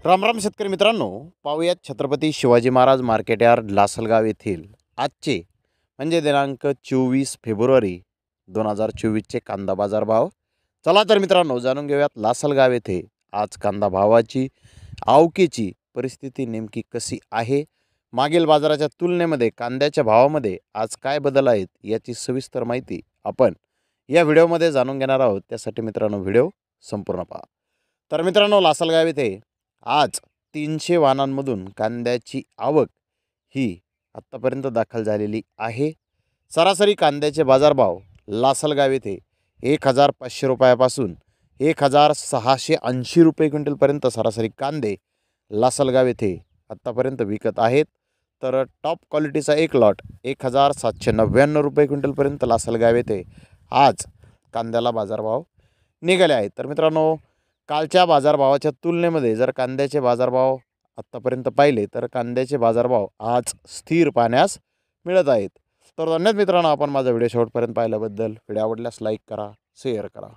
राम राम शेतकरी मित्रांनो, पाहूयात छत्रपती शिवाजी महाराज मार्केट यार्ड लासलगाव येथील आजचे म्हणजे दिनांक 24 फेब्रुवारी 2024चे कांदा बाजार भाव. चला तर मित्रांनो जाणून घेऊयात लासलगाव येथे आज कांदा भावाची आवकेची परिस्थिती नेमकी कशी आहे, मागील बाजाराच्या तुलनेमध्ये कांद्याच्या भावामध्ये आज काय बदल आहेत याची सविस्तर माहिती आपण या व्हिडिओमध्ये जाणून घेणार आहोत. त्यासाठी मित्रांनो व्हिडिओ संपूर्ण पहा. तर मित्रांनो लासलगाव येथे आज 300 वाहनांमधून कांद्याची आवक ही आत्तापर्यंत दाखल झालेली आहे. सरासरी कांद्याचे बाजारभाव लासलगाव येथे 1500 रुपयापासून 1680 रुपये क्विंटलपर्यंत सरासरी कांदे लासलगाव येथे आत्तापर्यंत विकत आहेत. तर टॉप क्वालिटीचा एक लॉट 1799 रुपये क्विंटलपर्यंत लासलगाव येथे आज कांद्याला बाजारभाव निघाले आहेत. तर मित्रांनो कालच्या बाजारभावाच्या तुलनेमध्ये जर कांद्याचे बाजारभाव आत्तापर्यंत पाहिले तर कांद्याचे बाजारभाव आज स्थिर पाहण्यास मिळत आहेत. तर धन्यवाद मित्रांनो, आपण माझा व्हिडिओ शेवटपर्यंत पाहिल्याबद्दल. व्हिडिओ आवडल्यास लाईक करा, शेअर करा.